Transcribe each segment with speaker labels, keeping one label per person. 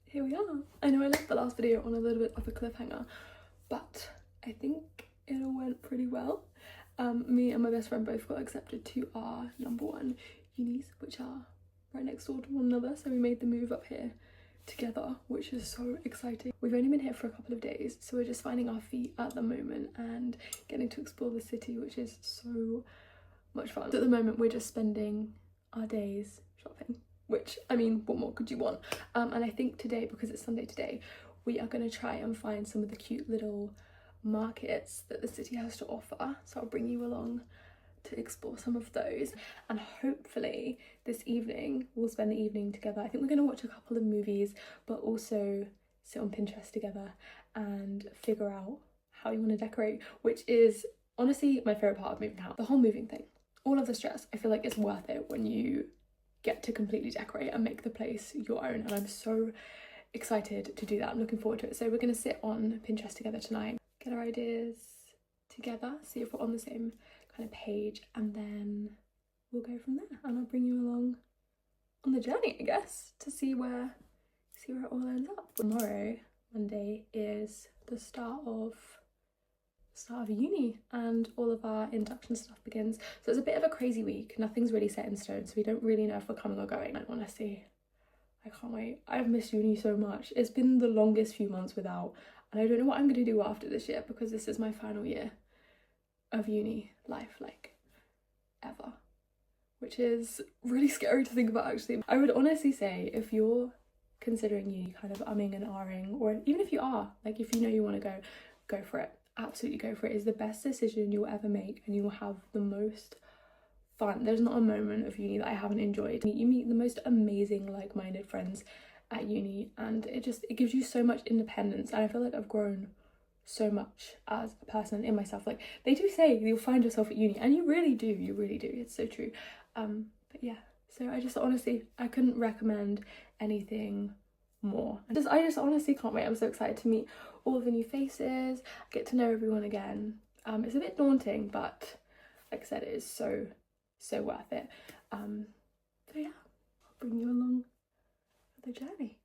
Speaker 1: here we are. I know I left the last video on a little bit of a cliffhanger, but I think it all went pretty well. Me and my best friend both got accepted to our #1 unis, which are right next door to one another, so we made the move up here together, which is so exciting. We've only been here for a couple of days, so we're just finding our feet at the moment and getting to explore the city, which is so much fun. At the moment we're just spending our days shopping, which, I mean, what more could you want? And I think today, because it's Sunday today, we are going to try and find some of the cute little markets that the city has to offer, so I'll bring you along to explore some of those, and hopefully this evening we'll spend the evening together. I think we're going to watch a couple of movies, but also sit on Pinterest together and figure out how you want to decorate, which is honestly my favorite part of moving house. The whole moving thing, all of the stress, I feel like it's worth it when you get to completely decorate and make the place your own, and I'm so excited to do that. I'm looking forward to it. So we're going to sit on Pinterest together tonight, get our ideas together, see if we're on the same kind of page, and then we'll go from there, and I'll bring you along on the journey, I guess, to see where it all ends up. Tomorrow, Monday, is the start of uni, and all of our induction stuff begins, so it's a bit of a crazy week. Nothing's really set in stone, so we don't really know if we're coming or going, and honestly I can't wait. I've missed uni so much. It's been the longest few months without, and I don't know what I'm going to do after this year, because this is my final year of uni life, like, ever, which is really scary to think about. Actually, I would honestly say, if you're considering uni, kind of umming and ahhing, or even if you are, like, if you know you want to go for it, absolutely go for it. It's the best decision you'll ever make, and you will have the most fun. There's not a moment of uni that I haven't enjoyed. You meet the most amazing like-minded friends at uni, and it gives you so much independence, and I feel like I've grown so much as a person in myself. Like, they do say you'll find yourself at uni, and you really do, it's so true. But yeah, so I just honestly, I couldn't recommend anything more. I just honestly can't wait. I'm so excited to meet all of the new faces, get to know everyone again. It's a bit daunting, but like I said, it is so worth it. So yeah, I'll bring you along for the journey.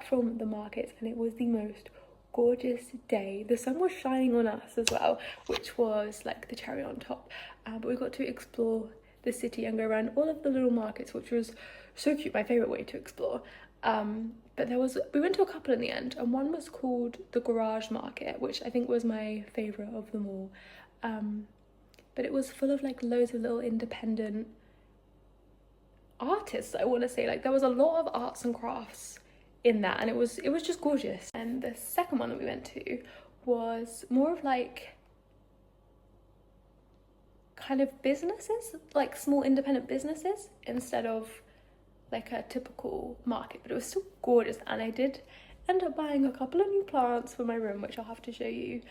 Speaker 1: From the markets, and it was the most gorgeous day. The sun was shining on us as well, which was like the cherry on top, but we got to explore the city and go around all of the little markets, which was so cute. My favorite way to explore. But we went to a couple in the end, and one was called the Garage Market, which I think was my favorite of them all. But it was full of like loads of little independent artists, I want to say. Like, there was a lot of arts and crafts in that, and it was just gorgeous. And the second one that we went to was more of like kind of businesses, like small independent businesses, instead of like a typical market, but it was still gorgeous. And I did end up buying a couple of new plants for my room, which I'll have to show you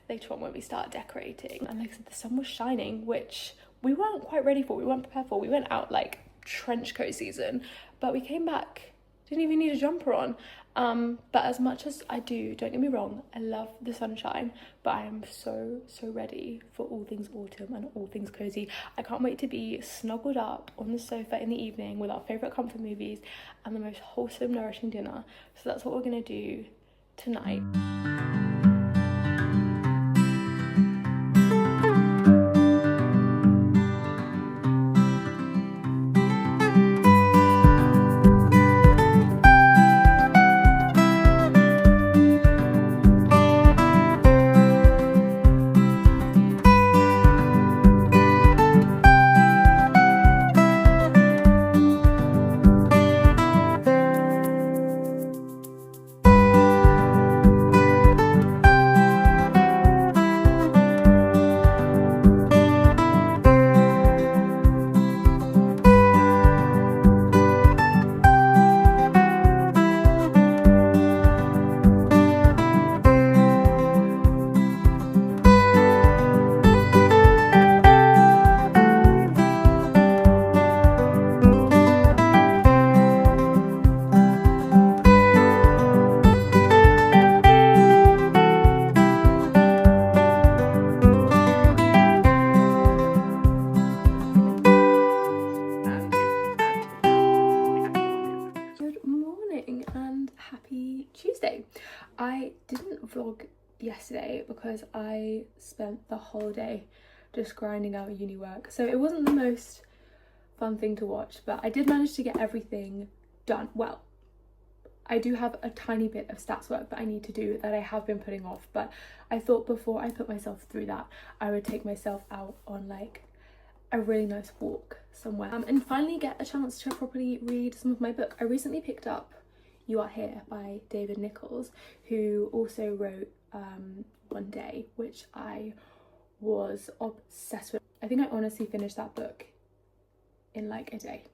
Speaker 1: later on when we start decorating. And like I said, the sun was shining, which we weren't quite ready for, we weren't prepared for. We went out like trench coat season, but we came back, didn't even need a jumper on. But as much as I do, don't get me wrong, I love the sunshine, but I am so ready for all things autumn and all things cozy. I can't wait to be snuggled up on the sofa in the evening with our favorite comfort movies and the most wholesome, nourishing dinner. So that's what we're gonna do tonight. vlog yesterday because I spent the whole day just grinding out uni work, so it wasn't the most fun thing to watch, but I did manage to get everything done. Well, I do have a tiny bit of stats work that I need to do that I have been putting off, but I thought before I put myself through that, I would take myself out on like a really nice walk somewhere and finally get a chance to properly read some of my book. I recently picked up You Are Here by David Nichols, who also wrote One Day, which I was obsessed with. I think I honestly finished that book in like a day.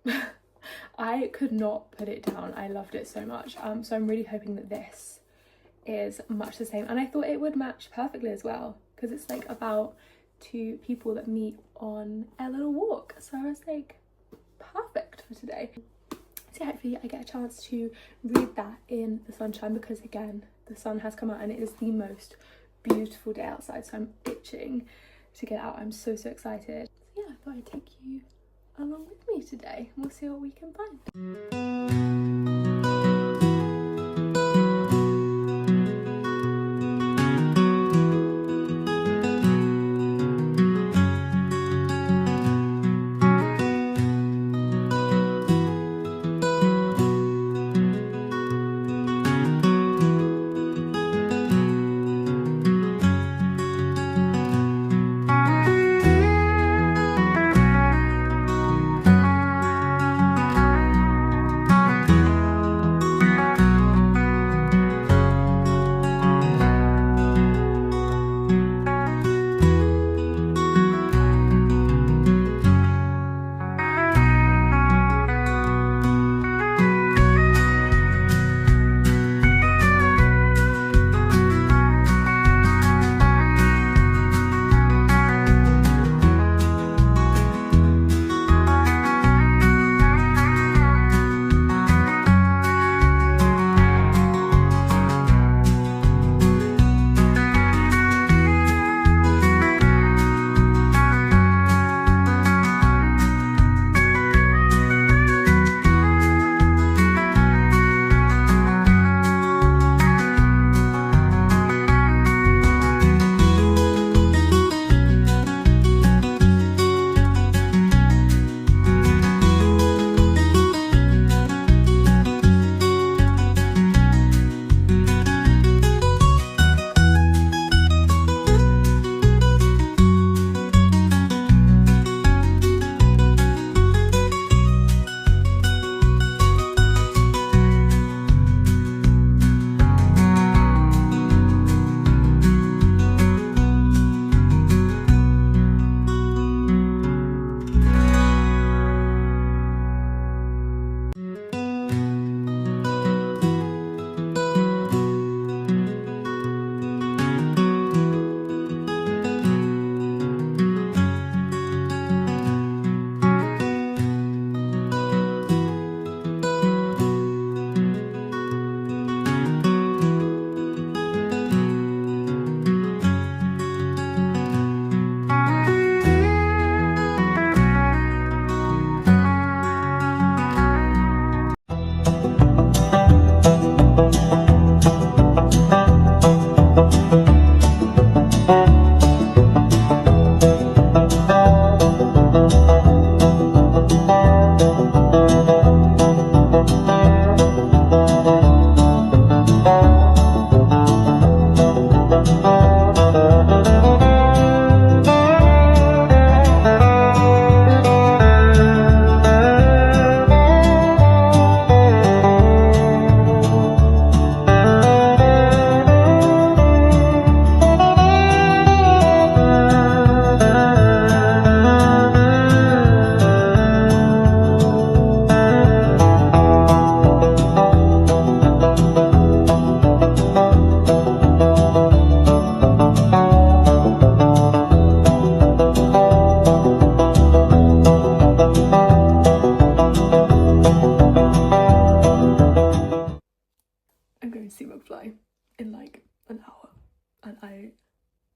Speaker 1: I could not put it down. I loved it so much. So I'm really hoping that this is much the same, and I thought it would match perfectly as well because it's like about two people that meet on a little walk, so I was like, perfect for today. So hopefully I get a chance to read that in the sunshine because again the sun has come out and it is the most beautiful day outside, so I'm itching to get out. I'm so excited. So yeah, I thought I'd take you along with me today. We'll see what we can find.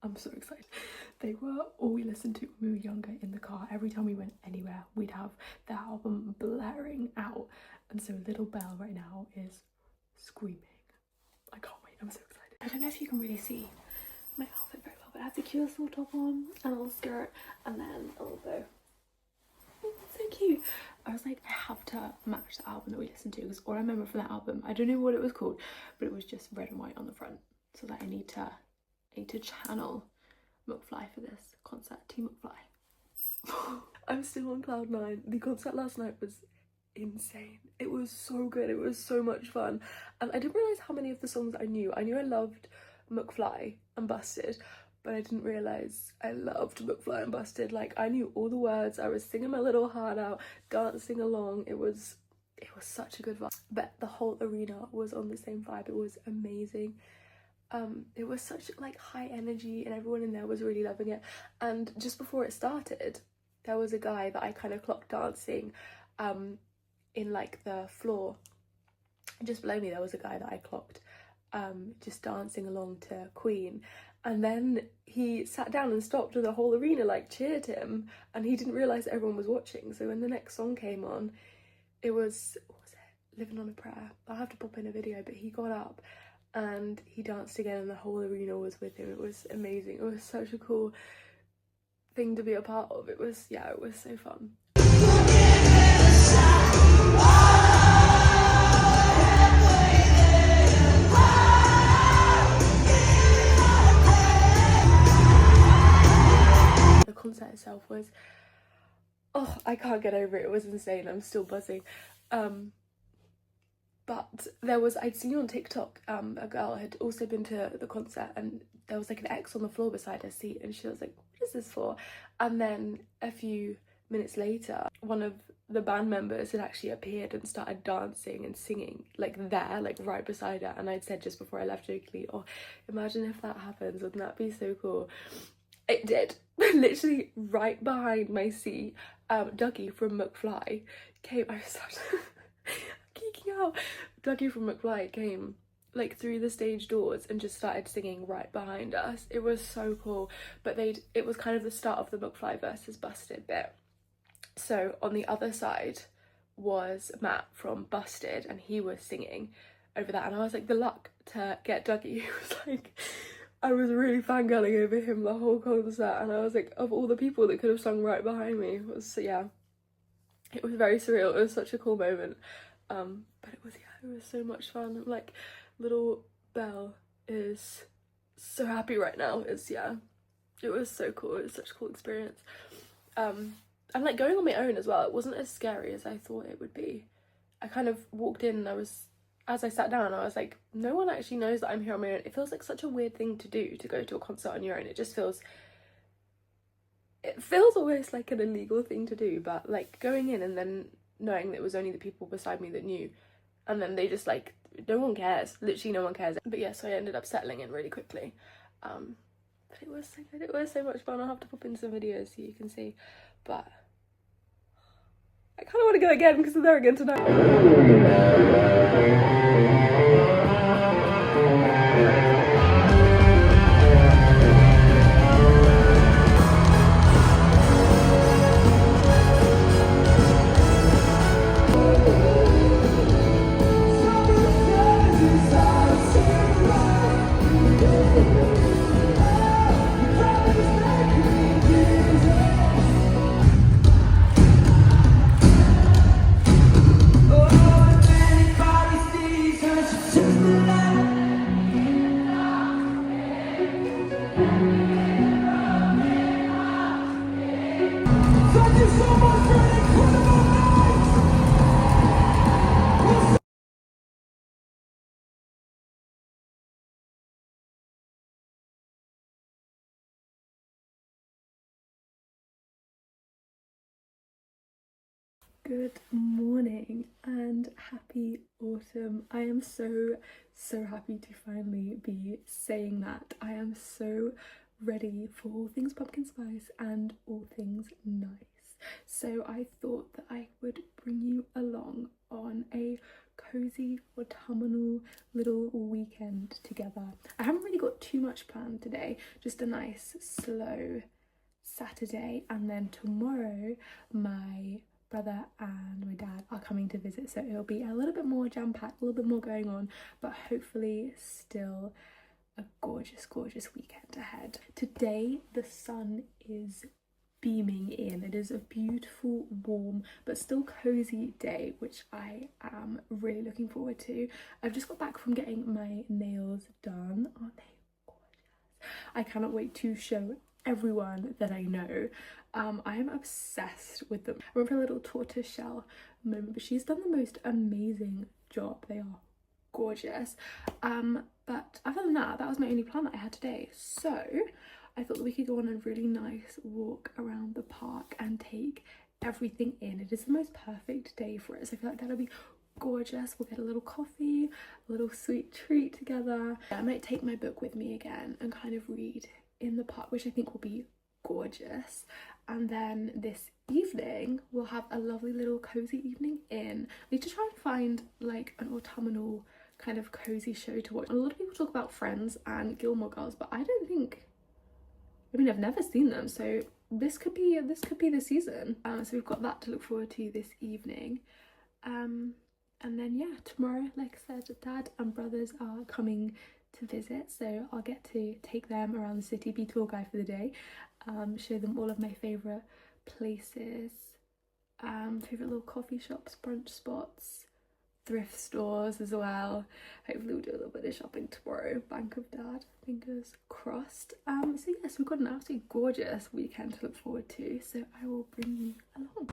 Speaker 1: I'm so excited. They were all we listened to when we were younger in the car. Every time we went anywhere, we'd have the album blaring out. And so little Belle right now is screaming. I can't wait, I'm so excited. I don't know if you can really see my outfit very well, but I had the cute little top on and a little skirt and then a little bow. Oh, so cute. I was like, I have to match the album that we listened to, because all I remember from that album, I don't know what it was called, but it was just red and white on the front. So that I need to channel McFly for this concert. Team McFly. I'm still on cloud 9. The concert last night was insane. It was so good. It was so much fun. And I didn't realise how many of the songs I knew. I knew I loved McFly and Busted, but I didn't realise I loved McFly and Busted. Like, I knew all the words. I was singing my little heart out, dancing along. It was such a good vibe. But the whole arena was on the same vibe. It was amazing. It was such like high energy and everyone in there was really loving it. And just before it started, there was a guy that I kind of clocked dancing in like the floor. Just below me there was a guy that I clocked just dancing along to Queen, and then he sat down and stopped and the whole arena like cheered him, and he didn't realise that everyone was watching. So when the next song came on, it was, what was it, Living on a Prayer. I'll have to pop in a video, but he got up and he danced again and the whole arena was with him. It was amazing. It was such a cool thing to be a part of. It was, yeah, it was so fun. The concert itself was, oh, I can't get over it. It was insane. I'm still buzzing. But there was, I'd seen on TikTok, a girl had also been to the concert and there was like an X on the floor beside her seat and she was like, what is this for? And then a few minutes later, one of the band members had actually appeared and started dancing and singing like there, like right beside her. And I'd said just before I left jokingly, oh, imagine if that happens, wouldn't that be so cool? It did. Literally right behind my seat, Dougie from McFly came. I was such geeking out. Dougie from McFly came like through the stage doors and just started singing right behind us. It was so cool. But it was kind of the start of the McFly versus Busted bit. So on the other side was Matt from Busted and he was singing over that, and I was like, the luck to get Dougie. It was like, I was really fangirling over him the whole concert, and I was like, of all the people that could have sung right behind me, it was, yeah, it was very surreal. It was such a cool moment. But it was, yeah, it was so much fun. Like, little Belle is so happy right now. It's, yeah, it was so cool. It was such a cool experience. And like going on my own as well, it wasn't as scary as I thought it would be. I kind of walked in and as I sat down, I was like, no one actually knows that I'm here on my own. It feels like such a weird thing to do, to go to a concert on your own. It feels almost like an illegal thing to do, but like going in and then knowing that it was only the people beside me that knew, and then they just like, no one cares, literally no one cares. But yeah, so I ended up settling in really quickly. But it was so good. It was so much fun. I'll have to pop in some videos so you can see, but I kind of want to go again because I'm there again tonight. Good morning and happy autumn. I am so happy to finally be saying that. I am so ready for all things pumpkin spice and all things nice. So I thought that I would bring you along on a cozy autumnal little weekend together. I haven't really got too much planned today, just a nice slow Saturday, and then tomorrow my brother and my dad are coming to visit, so it'll be a little bit more jam-packed, a little bit more going on, but hopefully still a gorgeous, gorgeous weekend ahead. Today the sun is beaming in. It is a beautiful, warm, but still cozy day, which I am really looking forward to. I've just got back from getting my nails done. Aren't they gorgeous? I cannot wait to show everyone that I know. I am obsessed with them. I went for a little tortoiseshell moment, but she's done the most amazing job. They are gorgeous. But other than that, that was my only plan that I had today. So I thought that we could go on a really nice walk around the park and take everything in. It is the most perfect day for it, so I feel like that'll be gorgeous. We'll get a little coffee, a little sweet treat together. I might take my book with me again and kind of read in the park, which I think will be gorgeous. And then this evening we'll have a lovely little cozy evening in. I need to try and find like an autumnal kind of cozy show to watch. A lot of people talk about Friends and Gilmore Girls, but I don't think, I mean, I've never seen them, so this could be the season. So we've got that to look forward to this evening. And then yeah, tomorrow, like I said, Dad and brothers are coming to visit, so I'll get to take them around the city, be tour guide for the day, show them all of my favourite places, favourite little coffee shops, brunch spots, thrift stores as well. Hopefully we'll do a little bit of shopping tomorrow. Bank of Dad, fingers crossed. So yes, we've got an absolutely gorgeous weekend to look forward to, so I will bring you along.